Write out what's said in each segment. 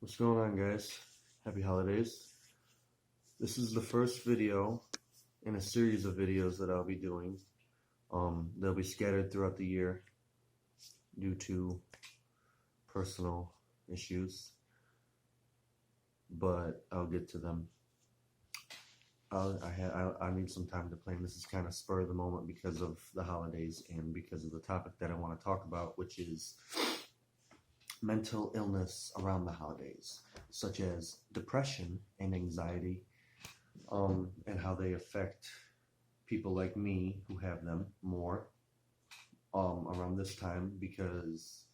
What's going on, guys? Happy holidays. This is the first video in a series of videos that I'll be doing. They'll be scattered throughout the year due to personal issues, but I'll get to them. I need some time to plan. This is kind of spur of the moment because of the holidays and because of the topic that I want to talk about, which is mental illness around the holidays, such as depression and anxiety, and how they affect people like me who have them more around this time because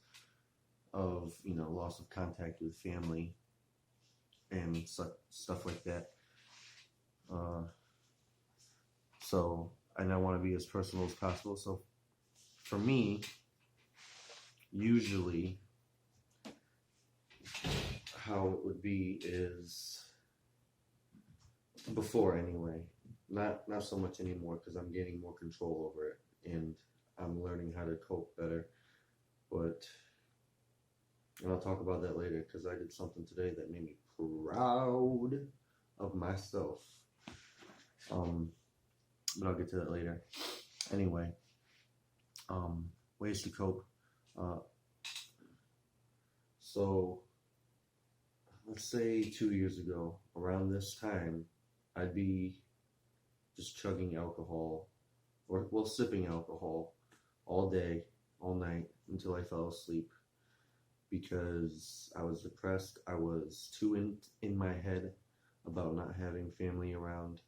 of loss of contact with family and stuff like that. So and I want to be as personal as possible. So for me, usually how it would be is before anyway, not so much anymore because I'm gaining more control over it and I'm learning how to cope better. And I'll talk about that later because I did something today that made me proud of myself. But I'll get to that later. Anyway, ways to cope. So let's say 2 years ago, around this time, I'd be just chugging alcohol, or sipping alcohol all day, all night, until I fell asleep because I was depressed. I was too in my head about not having family around.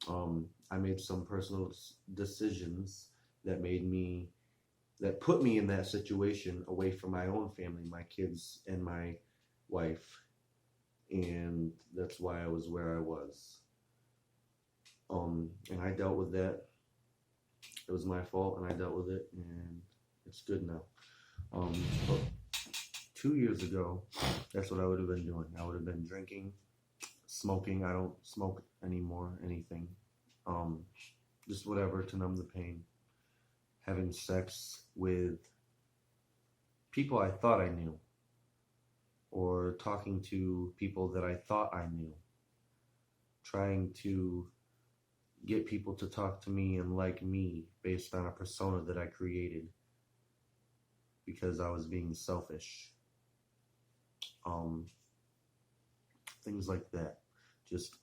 I made some personal decisions that put me in that situation away from my own family, my kids and my wife, and that's why I was where I was. And I dealt with that. It was my fault, and I dealt with it, and it's good now. But 2 years ago, that's what I would have been doing. I would have been drinking, smoking. I don't smoke anymore, anything. Just whatever to numb the pain. Having sex with people I thought I knew, or talking to people that I thought I knew. Trying to get people to talk to me and like me based on a persona that I created because I was being selfish. Things like that. Just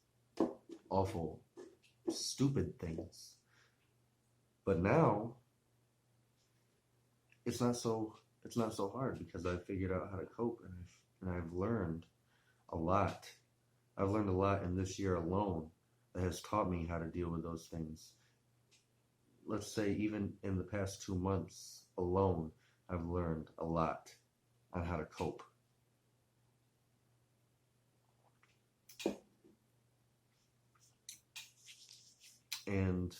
awful, stupid things. But now it's not so hard because I've figured out how to cope, and I've learned a lot. I've learned a lot in this year alone that has taught me how to deal with those things. Let's say even in the past 2 months alone, I've learned a lot on how to cope. And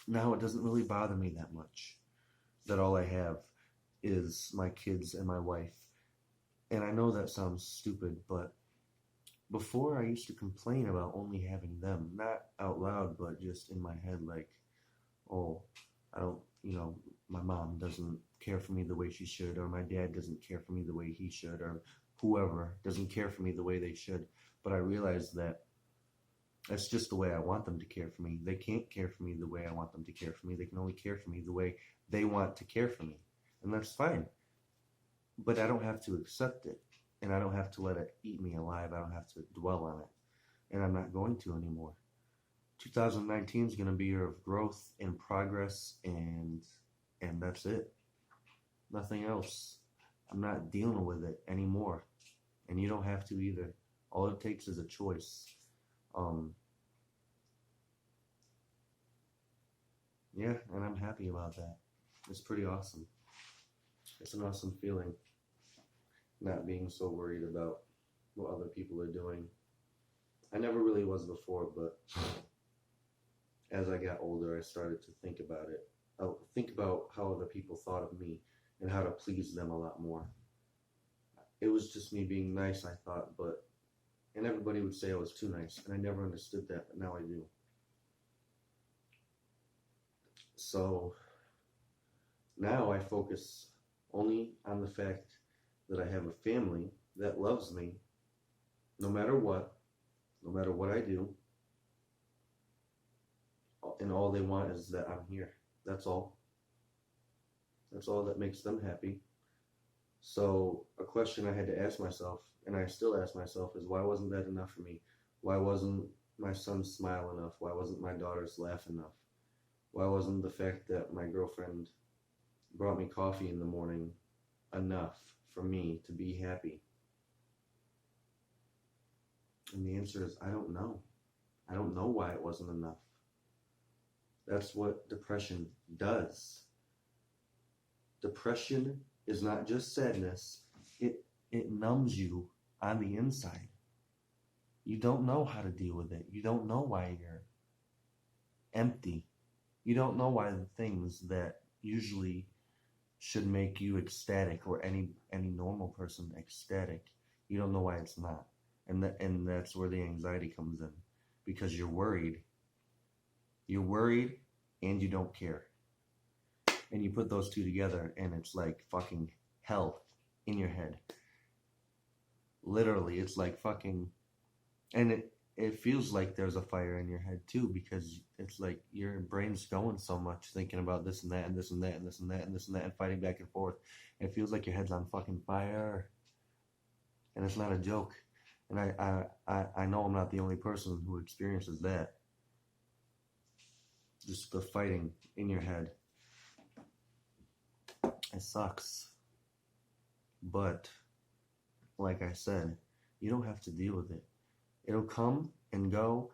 now it doesn't really bother me that much that all I have is my kids and my wife. And I know that sounds stupid, but before I used to complain about only having them, not out loud, but just in my head, like, oh, I don't, my mom doesn't care for me the way she should, or my dad doesn't care for me the way he should, or whoever doesn't care for me the way they should. But I realized that that's just the way I want them to care for me. They can't care for me the way I want them to care for me. They can only care for me the way they want to care for me. And that's fine. But I don't have to accept it. And I don't have to let it eat me alive. I don't have to dwell on it. And I'm not going to anymore. 2019 is going to be a year of growth and progress, and that's it. Nothing else. I'm not dealing with it anymore. And you don't have to either. All it takes is a choice. Yeah, and I'm happy about that. It's pretty awesome. It's an awesome feeling, not being so worried about what other people are doing. I never really was before, but as I got older, I started to think about it. Think about how other people thought of me and how to please them a lot more. It was just me being nice, I thought, and everybody would say I was too nice, and I never understood that, but now I do. So now I focus only on the fact that I have a family that loves me no matter what, no matter what I do, and all they want is that I'm here. That's all. That's all that makes them happy. So, a question I had to ask myself, and I still ask myself, is why wasn't that enough for me? Why wasn't my son's smile enough? Why wasn't my daughter's laugh enough? Why wasn't the fact that my girlfriend brought me coffee in the morning enough for me to be happy? And the answer is, I don't know. I don't know why it wasn't enough. That's what depression does. Depression is not just sadness. It numbs you on the inside. You don't know how to deal with it. You don't know why you're empty. You don't know why the things that usually should make you ecstatic, or any normal person ecstatic, you don't know why it's not. And that's where the anxiety comes in, because you're worried. You're worried and you don't care. And you put those two together and it's like fucking hell in your head. Literally, it's like fucking, and it feels like there's a fire in your head too, because it's like your brain's going so much thinking about this and that and this and that and this and that and this and that and fighting back and forth. It feels like your head's on fucking fire. And it's not a joke. And I know I'm not the only person who experiences that. Just the fighting in your head. It sucks. But, like I said, you don't have to deal with it. It'll come and go,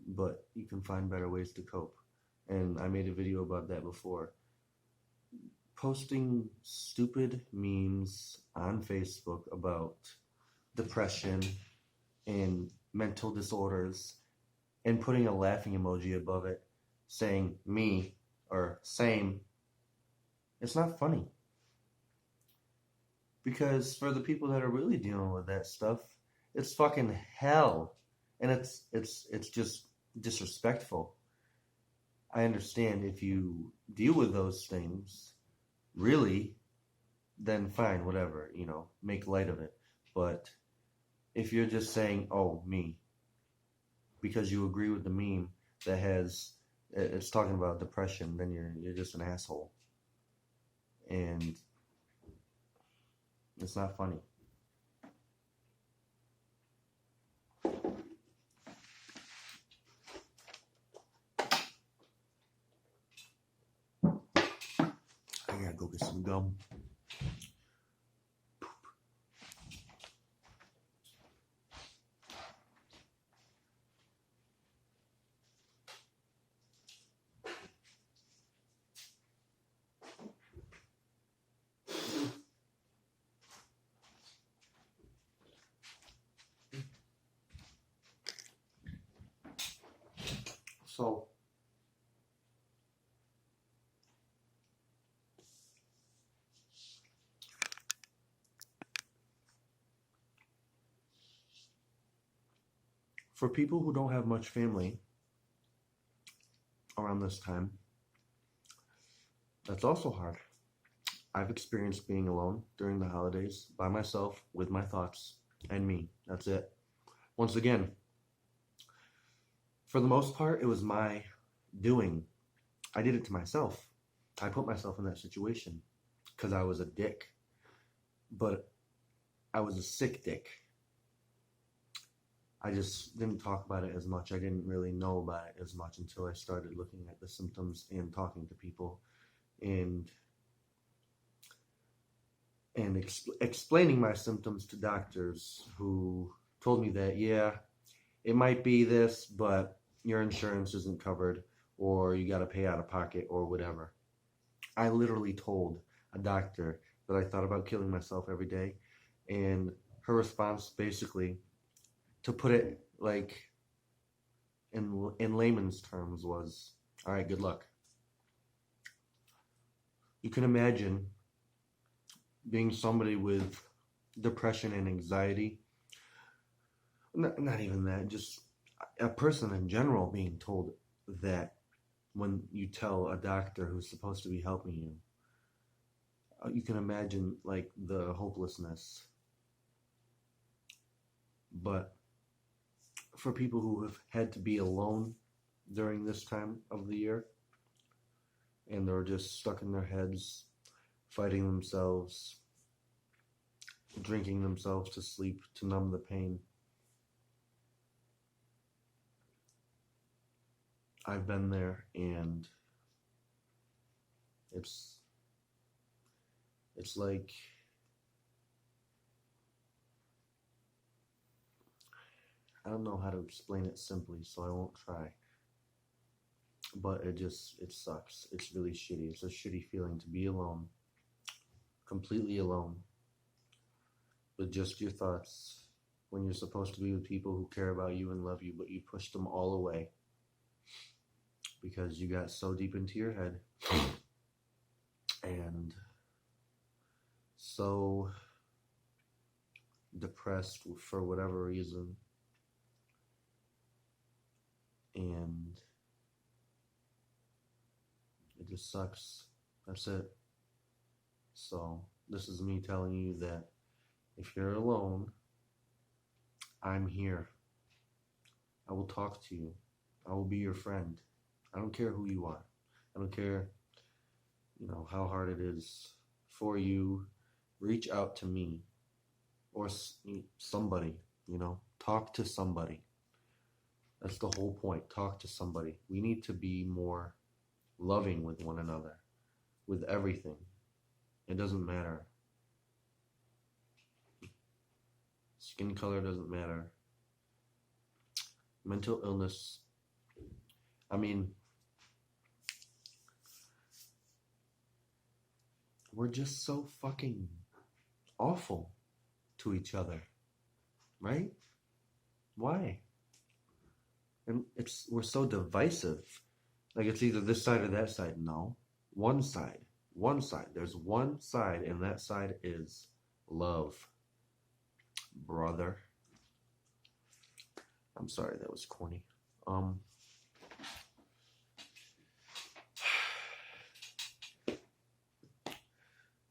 but you can find better ways to cope. And I made a video about that before. Posting stupid memes on Facebook about depression and mental disorders and putting a laughing emoji above it saying me or same, it's not funny. Because for the people that are really dealing with that stuff, it's fucking hell. And it's just disrespectful. I understand if you deal with those things, really, then fine, whatever, make light of it. But if you're just saying, oh, me, because you agree with the meme that it's talking about depression, then you're just an asshole. And it's not funny. I gotta go get some gum. So, for people who don't have much family around this time, that's also hard. I've experienced being alone during the holidays by myself with my thoughts and me. That's it. Once again, for the most part, it was my doing. I did it to myself. I put myself in that situation because I was a dick. But I was a sick dick. I just didn't talk about it as much. I didn't really know about it as much until I started looking at the symptoms and talking to people and explaining my symptoms to doctors who told me that, yeah, it might be this, but your insurance isn't covered, or you got to pay out of pocket, or whatever. I literally told a doctor that I thought about killing myself every day, and her response, basically, to put it like in layman's terms, was, all right, good luck. You can imagine being somebody with depression and anxiety, not even that, just a person in general being told that when you tell a doctor who's supposed to be helping you, You can imagine like the hopelessness. But for people who have had to be alone during this time of the year, and they're just stuck in their heads, fighting themselves, drinking themselves to sleep to numb the pain. I've been there, and it's like, I don't know how to explain it simply, so I won't try. But it sucks. It's really shitty. It's a shitty feeling to be alone, completely alone, with just your thoughts when you're supposed to be with people who care about you and love you, but you push them all away because you got so deep into your head and so depressed for whatever reason. And it just sucks. That's it. So this is me telling you that if you're alone, I'm here. I will talk to you. I will be your friend. I don't care who you are. I don't care, how hard it is for you. Reach out to me or somebody, talk to somebody. That's the whole point. Talk to somebody. We need to be more loving with one another, with everything. It doesn't matter. Skin color doesn't matter. Mental illness. I mean, we're just so fucking awful to each other, right? Why? And we're so divisive. Like it's either this side or that side. No. One side. There's one side, and that side is love. Brother. I'm sorry, that was corny.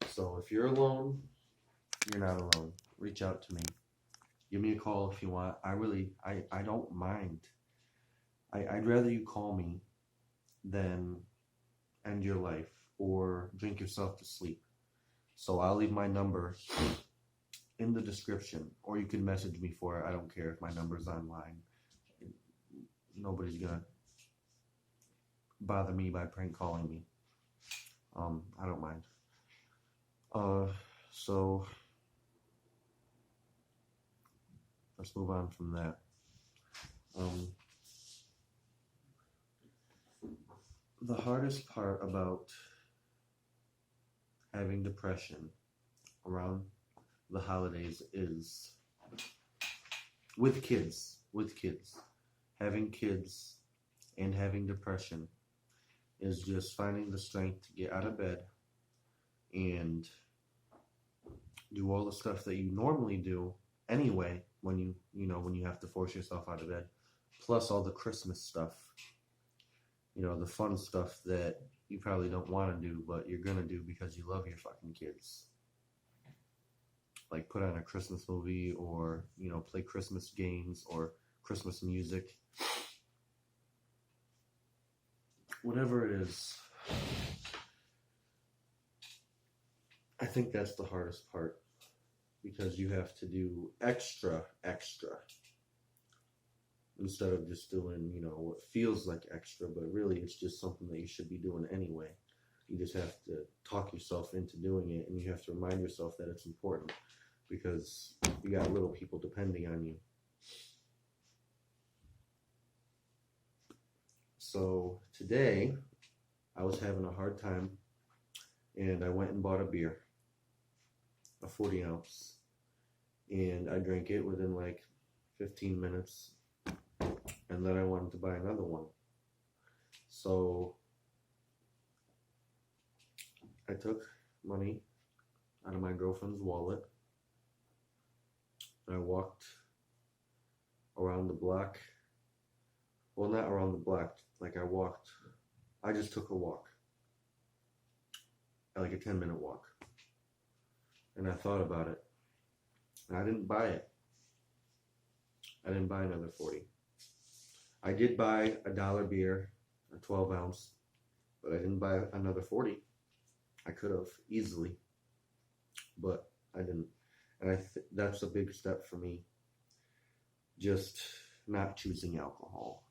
So if you're alone, you're not alone. Reach out to me. Give me a call if you want. I don't mind. I'd rather you call me than end your life or drink yourself to sleep. So I'll leave my number in the description, or you can message me for it. I don't care if my number's online. Nobody's gonna bother me by prank calling me. I don't mind. So let's move on from that. The hardest part about having depression around the holidays is with kids. Having kids and having depression is just finding the strength to get out of bed and do all the stuff that you normally do anyway when you have to force yourself out of bed, plus all the Christmas stuff, the fun stuff that you probably don't want to do, but you're gonna do because you love your fucking kids. Like put on a Christmas movie or, play Christmas games or Christmas music. Whatever it is. I think that's the hardest part because you have to do extra instead of just doing, what feels like extra, but really it's just something that you should be doing anyway. You just have to talk yourself into doing it, and you have to remind yourself that it's important because you got little people depending on you. So today I was having a hard time and I went and bought a beer, a 40 ounce, and I drank it within like 15 minutes, and then I wanted to buy another one. So I took money out of my girlfriend's wallet and I walked around the block. Well, not around the block, I just took a walk, like a 10-minute walk. and I thought about it. And I didn't buy it. I didn't buy another 40. I did buy a dollar beer, a 12 ounce, but I didn't buy another 40. I could have easily, but I didn't. And that's a big step for me. Just not choosing alcohol,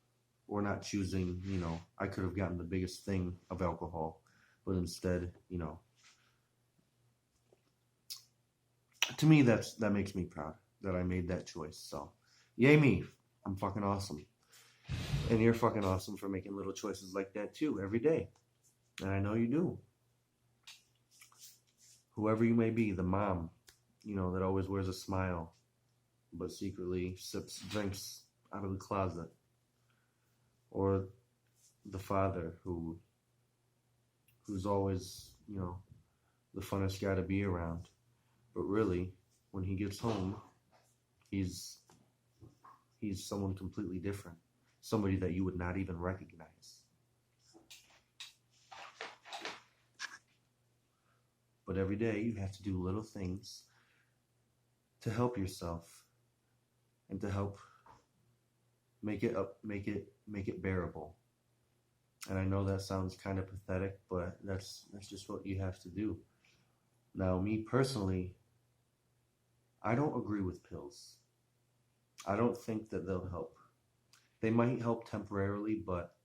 or not choosing, I could have gotten the biggest thing of alcohol, but instead, to me, that makes me proud that I made that choice. So, yay me. I'm fucking awesome. And you're fucking awesome for making little choices like that too every day. And I know you do. Whoever you may be, the mom, that always wears a smile, but secretly sips drinks out of the closet. Or the father who's always, the funnest guy to be around. But really, when he gets home, he's someone completely different. Somebody that you would not even recognize. But every day you have to do little things to help yourself and to help make it bearable. And I know that sounds kind of pathetic, but that's just what you have to do. Now, me personally, I don't agree with pills. I don't think that they'll help. They might help temporarily, but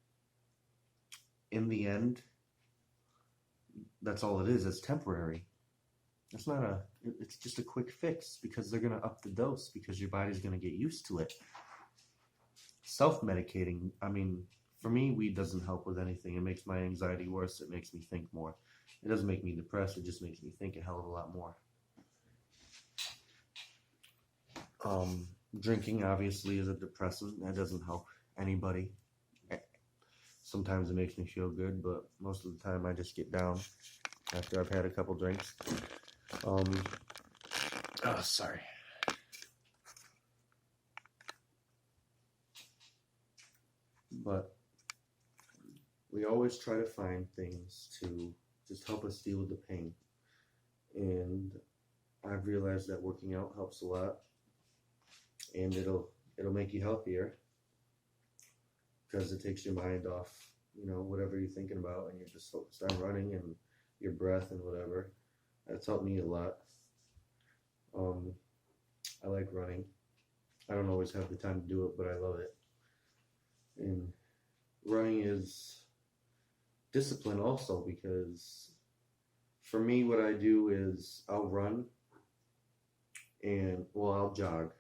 in the end, that's all it is. It's temporary. It's just a quick fix because they're going to up the dose because your body's going to get used to it. Self-medicating, for me, weed doesn't help with anything. It makes my anxiety worse. It makes me think more. It doesn't make me depressed. It just makes me think a hell of a lot more. Drinking obviously is a depressant. That doesn't help anybody. Sometimes it makes me feel good, but most of the time I just get down after I've had a couple drinks. Sorry. But we always try to find things to just help us deal with the pain. And I've realized that working out helps a lot. And it'll make you healthier because it takes your mind off, whatever you're thinking about, and you're just focused on running and your breath and whatever. That's helped me a lot. I like running. I don't always have the time to do it, but I love it. And running is discipline also, because for me, what I do is I'll run and, I'll jog.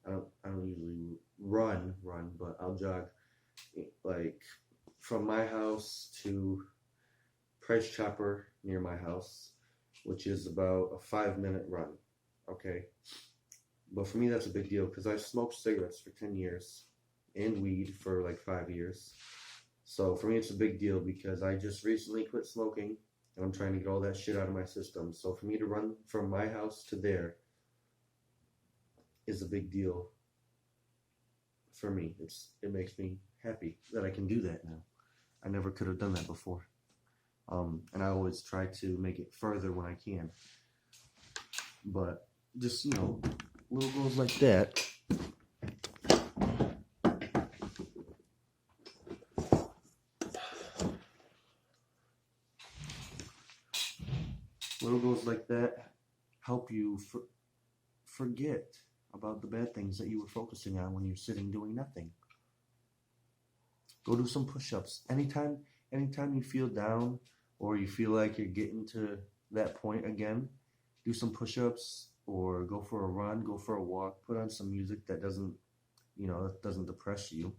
I don't usually run, but I'll jog like from my house to Price Chopper near my house, which is about a 5-minute run. Okay. But for me, that's a big deal because I smoked cigarettes for 10 years and weed for like 5 years. So for me, it's a big deal because I just recently quit smoking and I'm trying to get all that shit out of my system. So for me to run from my house to there is a big deal for me. It makes me happy that I can do that now. I never could have done that before. And I always try to make it further when I can. But just, little goals like that. Little goals like that help you forget about the bad things that you were focusing on when you're sitting doing nothing. Go do some push-ups. Anytime you feel down or you feel like you're getting to that point again, do some push-ups or go for a run, go for a walk, put on some music that doesn't depress you.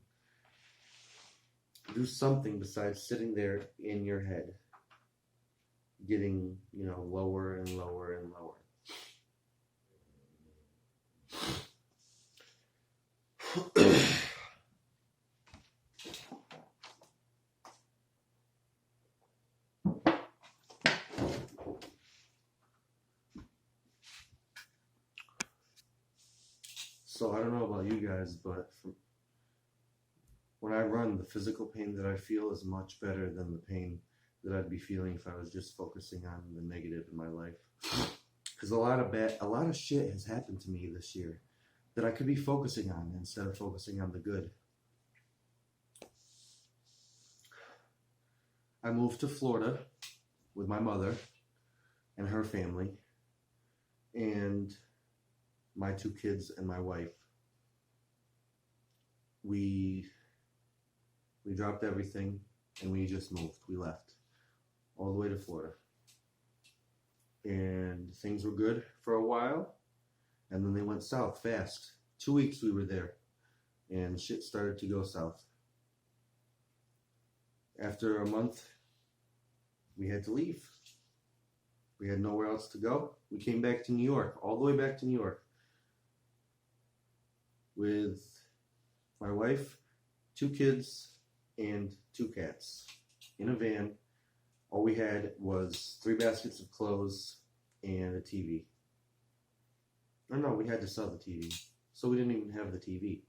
Do something besides sitting there in your head, getting, lower and lower and lower. So I don't know about you guys, but when I run, the physical pain that I feel is much better than the pain that I'd be feeling if I was just focusing on the negative in my life. because a lot of shit has happened to me this year that I could be focusing on instead of focusing on the good. I moved to Florida with my mother and her family and my 2 kids and my wife. We dropped everything and we just moved. We left all the way to Florida. And things were good for a while, and then they went south fast. 2 weeks we were there, and shit started to go south. After a month, we had to leave. We had nowhere else to go. We came back to New York, all the way back to New York, with my wife, 2 kids, and 2 cats in a van. All we had was 3 baskets of clothes and a TV. Or no, we had to sell the TV. So we didn't even have the TV.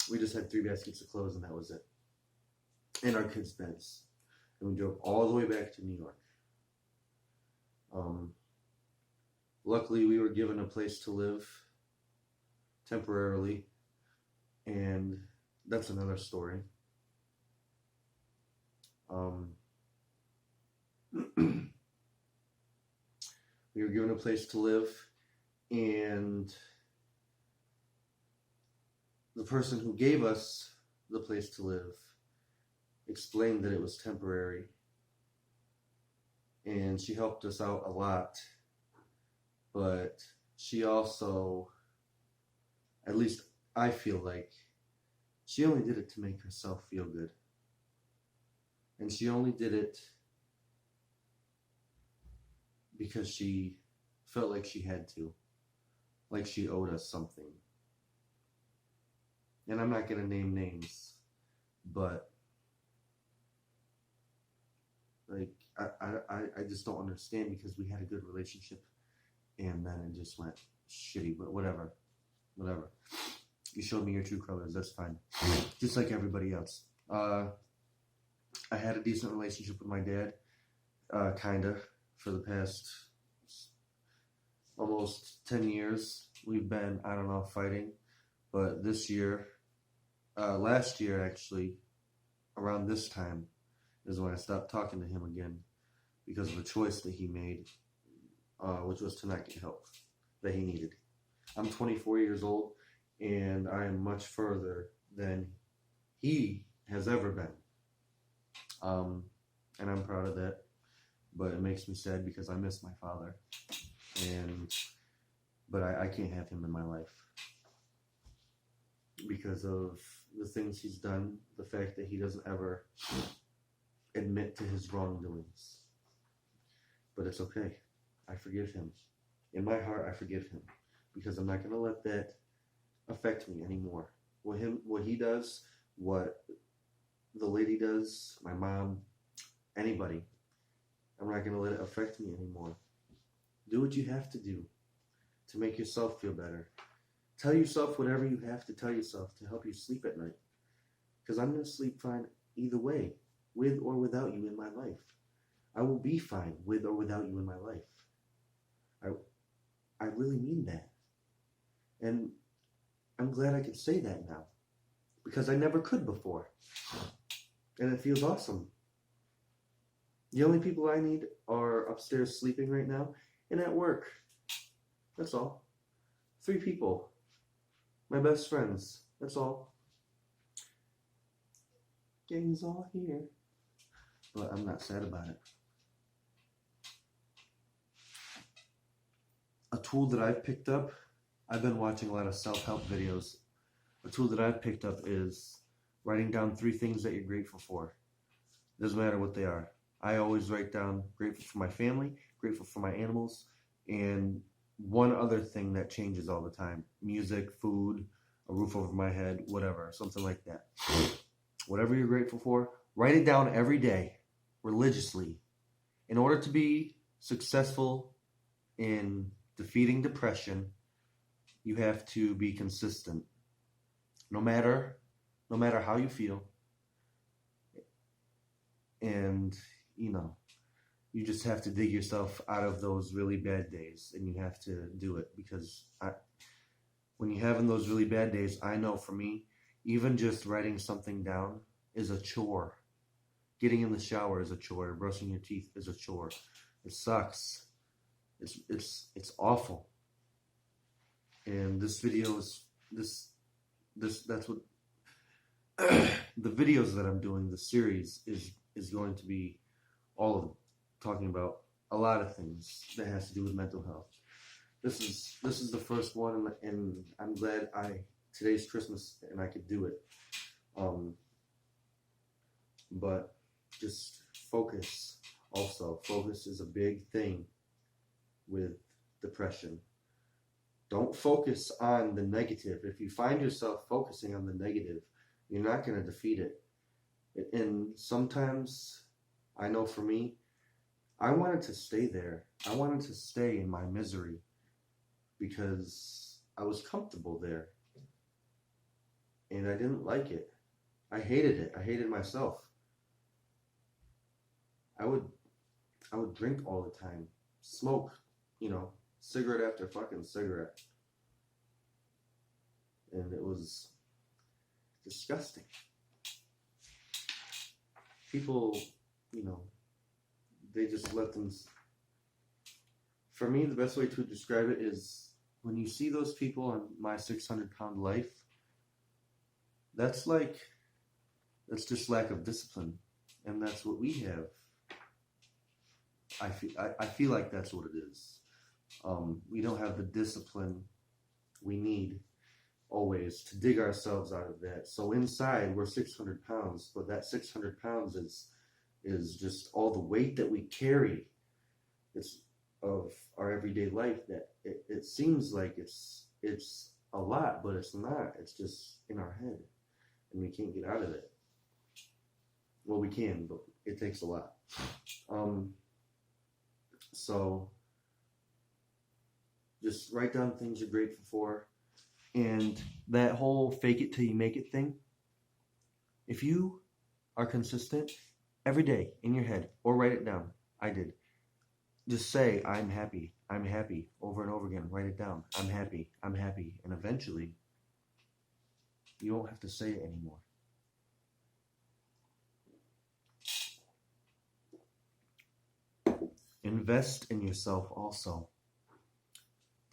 We just had 3 baskets of clothes and that was it. And our kids' beds. And we drove all the way back to New York. Luckily, we were given a place to live temporarily. And that's another story. We were given a place to live, and the person who gave us the place to live explained that it was temporary, and she helped us out a lot, but she also, at least I feel like, she only did it to make herself feel good. And she only did it because she felt like she had to, like she owed us something. And I'm not going to name names, but like I just don't understand, because we had a good relationship and then it just went shitty. But whatever. You showed me your true colors, that's fine. Just like everybody else. I had a decent relationship with my dad, kinda, for the past almost 10 years. We've been, I don't know, fighting. But this year, last year actually, around this time, is when I stopped talking to him again because of a choice that he made, which was to not get help that he needed. I'm 24 years old, and I am much further than he has ever been. And I'm proud of that, but it makes me sad because I miss my father, but I can't have him in my life because of the things he's done, the fact that he doesn't ever admit to his wrongdoings. But it's okay. I forgive him. In my heart, I forgive him, because I'm not going to let that affect me anymore. What he does, what the lady does, my mom, anybody, I'm not going to let it affect me anymore. Do what you have to do to make yourself feel better. Tell yourself whatever you have to tell yourself to help you sleep at night. Because I'm going to sleep fine either way, with or without you in my life. I will be fine with or without you in my life. I really mean that. And I'm glad I can say that now, because I never could before. And it feels awesome. The only people I need are upstairs sleeping right now and at work. That's all. 3 people. My best friends. That's all. Gang's all here. But I'm not sad about it. A tool that I've picked up, I've been watching a lot of self-help videos. A tool that I've picked up is writing down 3 things that you're grateful for. Doesn't matter what they are. I always write down grateful for my family, grateful for my animals, and one other thing that changes all the time. Music, food, a roof over my head, whatever, something like that. Whatever you're grateful for, write it down every day, religiously. In order to be successful in defeating depression, you have to be consistent. No matter how you feel. And, you just have to dig yourself out of those really bad days, and you have to do it because when you're having those really bad days, I know for me, even just writing something down is a chore. Getting in the shower is a chore. Brushing your teeth is a chore. It sucks. It's awful. And this video is that's what the videos that I'm doing, the series is going to be all of them, talking about a lot of things that has to do with mental health. This is the first one, and I'm glad today's Christmas and I could do it. But just focus. Also, focus is a big thing with depression. Don't focus on the negative. If you find yourself focusing on the negative, you're not going to defeat it. And sometimes, I know for me, I wanted to stay there. I wanted to stay in my misery because I was comfortable there. And I didn't like it. I hated it. I hated myself. I would drink all the time, smoke, cigarette after fucking cigarette. And it was disgusting. People, they just let them. For me, the best way to describe it is when you see those people on My 600-Pound Life, that's just lack of discipline. And that's what we have. I feel like that's what it is. We don't have the discipline we need always to dig ourselves out of that. So inside we're 600 pounds, but that 600 pounds is just all the weight that we carry. It's of our everyday life that it seems like it's a lot, but it's not. It's just in our head, and we can't get out of it. Well, we can, but it takes a lot. So just write down things you're grateful for. And that whole fake it till you make it thing, if you are consistent every day in your head, or write it down, I did. Just say, I'm happy, over and over again. Write it down. I'm happy. And eventually, you won't have to say it anymore. Invest in yourself also.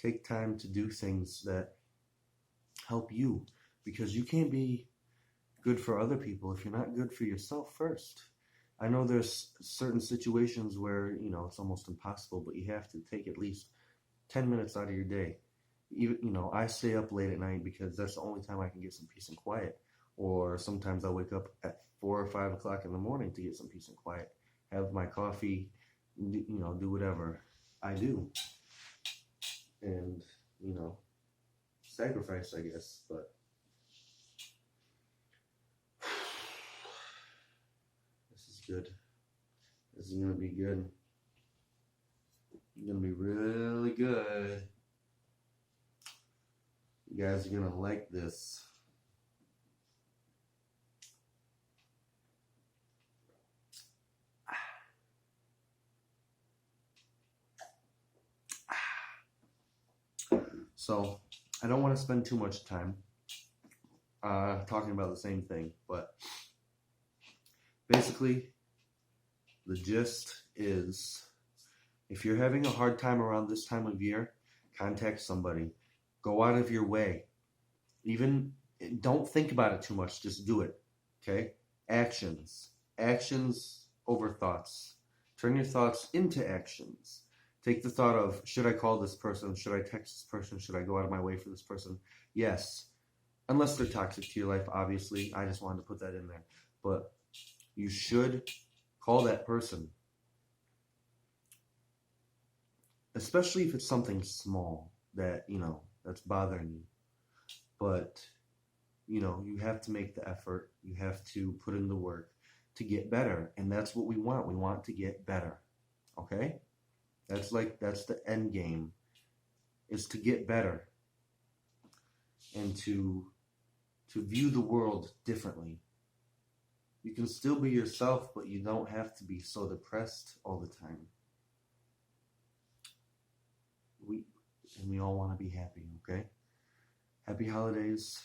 Take time to do things that help you, because you can't be good for other people if you're not good for yourself first. I know there's certain situations where, it's almost impossible, but you have to take at least 10 minutes out of your day. I stay up late at night because that's the only time I can get some peace and quiet. Or sometimes I wake up at 4 or 5 o'clock in the morning to get some peace and quiet. Have my coffee, do whatever I do. And, sacrifice, I guess, but this is good. This is going to be good. It's going to be really good. You guys are going to like this. So, I don't want to spend too much time talking about the same thing, but basically, the gist is, if you're having a hard time around this time of year, contact somebody. Go out of your way. Even don't think about it too much. Just do it. Okay? Actions. Actions over thoughts. Turn your thoughts into actions. Take the thought of, should I call this person? Should I text this person? Should I go out of my way for this person? Yes. Unless they're toxic to your life, obviously. I just wanted to put that in there. But you should call that person. Especially if it's something small that, that's bothering you. But, you have to make the effort. You have to put in the work to get better. And that's what we want. We want to get better. Okay? That's the end game, is to get better and to view the world differently. You can still be yourself, but you don't have to be so depressed all the time. We and we all want to be happy, okay? Happy holidays.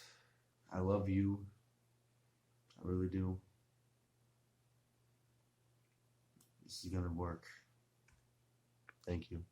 I love you. I really do. This is gonna work. Thank you.